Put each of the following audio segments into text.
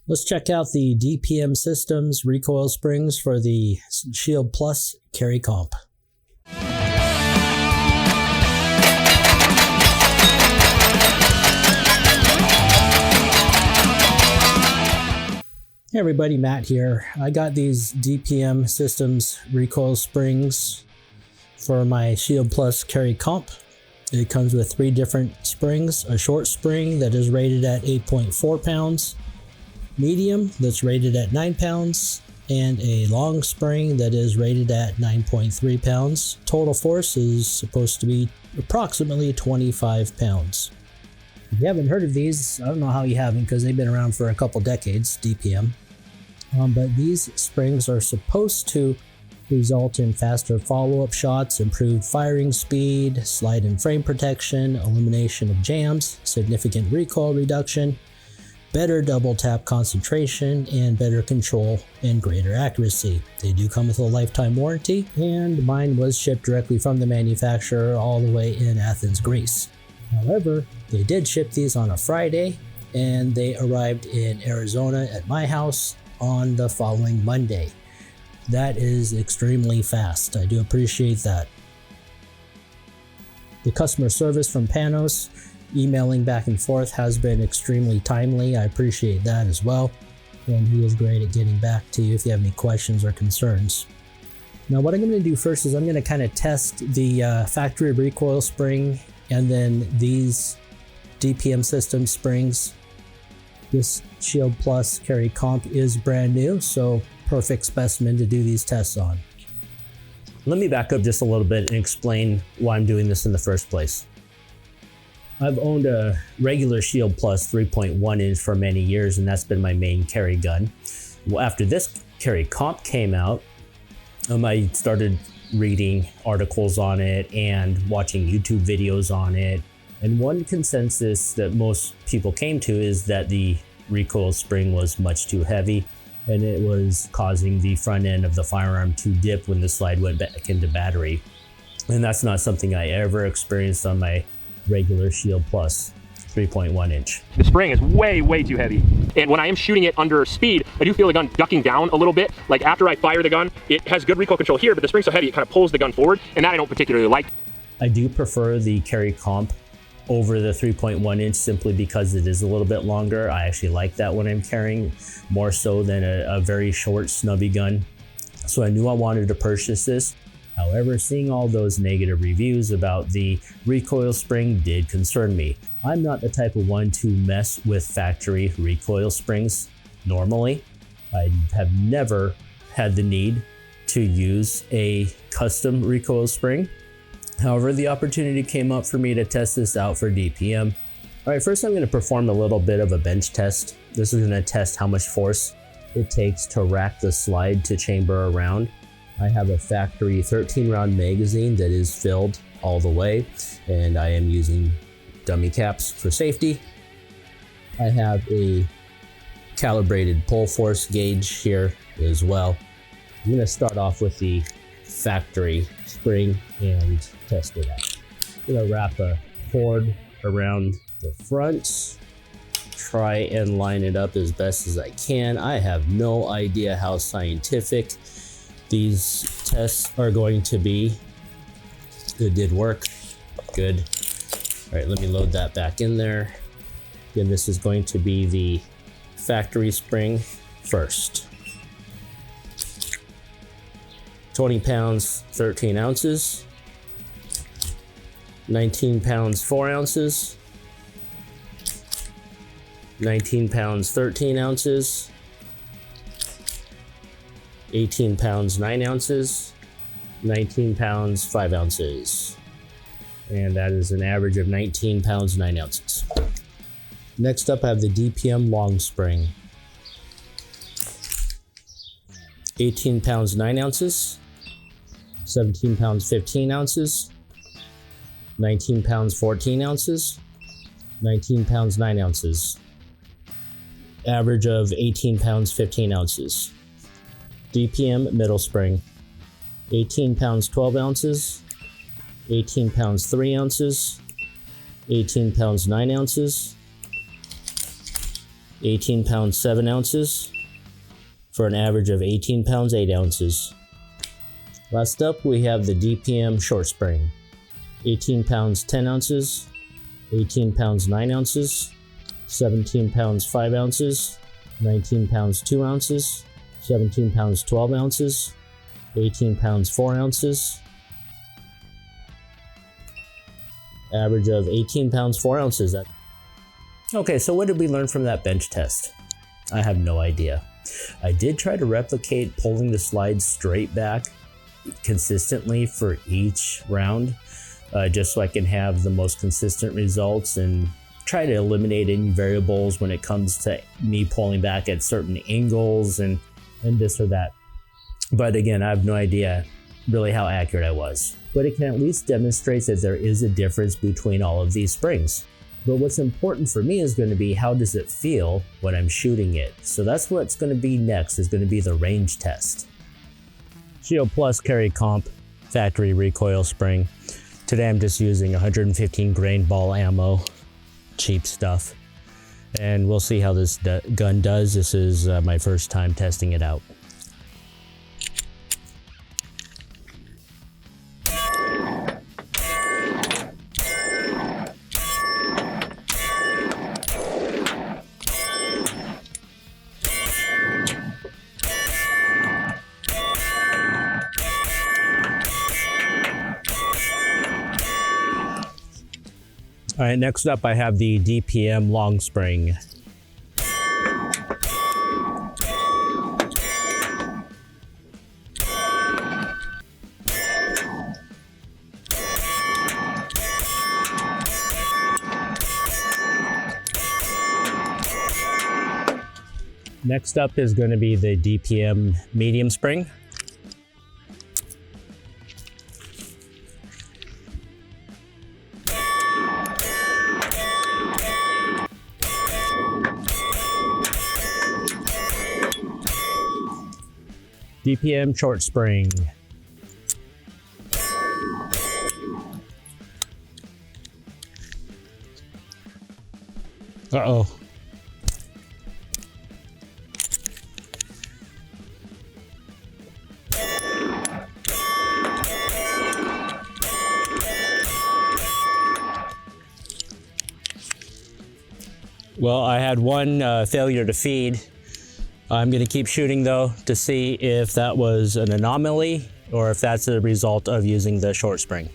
Let's check out the DPM Systems recoil springs for the Shield Plus carry comp. Hey everybody, Matt here. I got these DPM Systems recoil springs for my Shield Plus carry comp. It comes with 3 different springs: a short spring that is rated at 8.4 pounds, medium that's rated at 9 pounds, and a long spring that is rated at 9.3 pounds. Total force is supposed to be approximately 25 pounds. If you haven't heard of these, I don't know how you haven't, because they've been around for a couple decades, DPM. But these springs are supposed to result in faster follow-up shots, improved firing speed, slide and frame protection, elimination of jams, significant recoil reduction, better double tap concentration, and better control and greater accuracy. They do come with a lifetime warranty, and mine was shipped directly from the manufacturer all the way in Athens, Greece. However, they did ship these on a Friday, and they arrived in Arizona at my house on the following Monday. That is extremely fast. I do appreciate that. The customer service from Panos, emailing back and forth, has been extremely timely. I appreciate that as well. And he is great at getting back to you if you have any questions or concerns. Now what I'm going to do first is I'm going to kind of test the factory recoil spring and then these DPM System springs. This Shield Plus carry comp is brand new, so perfect specimen to do these tests on. Let me back up just a little bit and explain why I'm doing this in the first place. I've owned a regular Shield Plus 3.1 inch for many years, and that's been my main carry gun. Well, after this carry comp came out, I started reading articles on it and watching YouTube videos on it. And one consensus that most people came to is that the recoil spring was much too heavy, and it was causing the front end of the firearm to dip when the slide went back into battery. And that's not something I ever experienced on my regular Shield Plus 3.1 inch. The spring is way too heavy. And when I am shooting it under speed, I do feel the gun ducking down a little bit. Like after I fire the gun, it has good recoil control here, but the spring's so heavy, it kind of pulls the gun forward, and that I don't particularly like. I do prefer the carry comp over the 3.1 inch simply because it is a little bit longer. I actually like that when I'm carrying, more so than a very short snubby gun. So I knew I wanted to purchase this. However, seeing all those negative reviews about the recoil spring did concern me. I'm not the type of one to mess with factory recoil springs normally. I have never had the need to use a custom recoil spring. However, the opportunity came up for me to test this out for DPM. All right, first I'm going to perform a little bit of a bench test. This is going to test how much force it takes to rack the slide to chamber around. I have a factory 13 round magazine that is filled all the way, and I am using dummy caps for safety. I have a calibrated pull force gauge here as well. I'm going to start off with the factory spring and test it out. I'm going to wrap a cord around the front, try and line it up as best as I can. I have no idea how scientific these tests are going to be. It did work. Good. All right, let me load that back in there. Again, this is going to be the factory spring first. 20 pounds, 13 ounces. 19 pounds, 4 ounces. 19 pounds, 13 ounces. 18 pounds, 9 ounces. 19 pounds, 5 ounces. And that is an average of 19 pounds, 9 ounces. Next up, I have the DPM long spring. 18 pounds, 9 ounces. 17 pounds, 15 ounces. 19 pounds, 14 ounces. 19 pounds, 9 ounces. Average of 18 pounds, 15 ounces. DPM middle spring. 18 pounds, 12 ounces. 18 pounds, 3 ounces. 18 pounds, 9 ounces. 18 pounds 7 ounces for an average of 18 pounds 8 ounces. Last up, we have the DPM short spring. 18 pounds 10 ounces, 18 pounds 9 ounces, 17 pounds 5 ounces, 19 pounds 2 ounces, 17 pounds 12 ounces, 18 pounds 4 ounces, average of 18 pounds 4 ounces. Okay, so what did we learn from that bench test? I have no idea. I did try to replicate pulling the slide straight back consistently for each round, just so I can have the most consistent results and try to eliminate any variables when it comes to me pulling back at certain angles and this or that. But again, I have no idea really how accurate I was. But it can at least demonstrate that there is a difference between all of these springs. But what's important for me is going to be how does it feel when I'm shooting it. So that's what's going to be next, is going to be the range test. Shield Plus Carry Comp factory recoil spring. Today I'm just using 115 grain ball ammo, cheap stuff. And we'll see how this gun does. This is my first time testing it out. All right, next up I have the DPM long spring. Next up is going to be the DPM medium spring. DPM short spring. Uh-oh. Well, I had one failure to feed. I'm going to keep shooting though to see if that was an anomaly or if that's a result of using the short spring.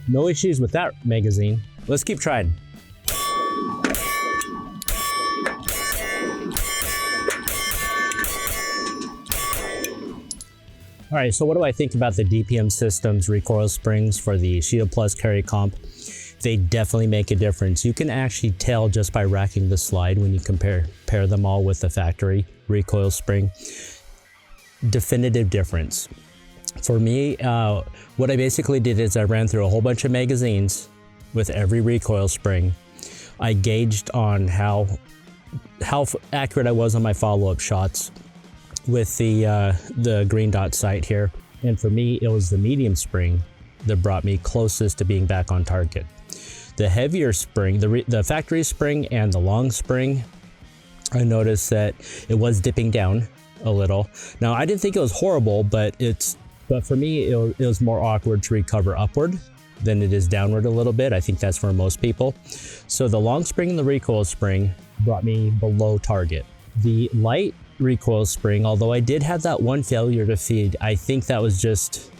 No issues with that magazine. Let's keep trying. All right, so what do I think about the DPM Systems recoil springs for the Shield Plus Carry Comp? They definitely make a difference. You can actually tell just by racking the slide when you pair them all with the factory recoil spring. Definitive difference. For me, what I basically did is I ran through a whole bunch of magazines with every recoil spring. I gauged on how accurate I was on my follow-up shots with the green dot sight here. And for me, it was the medium spring that brought me closest to being back on target. The heavier spring, the factory spring and the long spring, I noticed that it was dipping down a little. Now, I didn't think it was horrible, but for me, it was more awkward to recover upward than it is downward a little bit. I think that's for most people. So the long spring and the recoil spring brought me below target. The light recoil spring, although I did have that one failure to feed, I think that was just,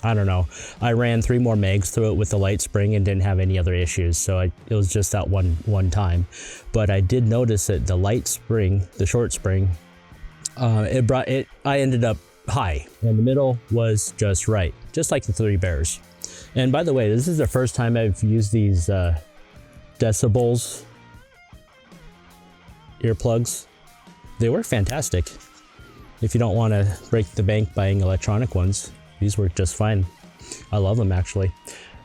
I don't know. I ran 3 more mags through it with the light spring and didn't have any other issues. So it was just that one time. But I did notice that the light spring, the short spring, I ended up high, and the middle was just right, just like the 3 Bears. And by the way, this is the first time I've used these decibels earplugs. They work fantastic. If you don't want to break the bank buying electronic ones, these work just fine. I love them actually.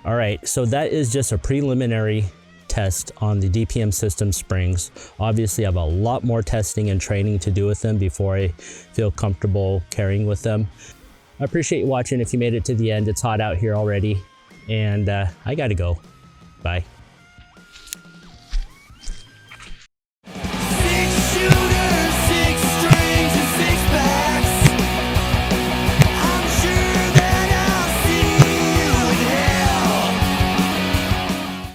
All right, so that is just a preliminary test on the DPM System springs. Obviously, I have a lot more testing and training to do with them before I feel comfortable carrying with them. I appreciate you watching. If you made it to the end, it's hot out here already. and I gotta go. Bye.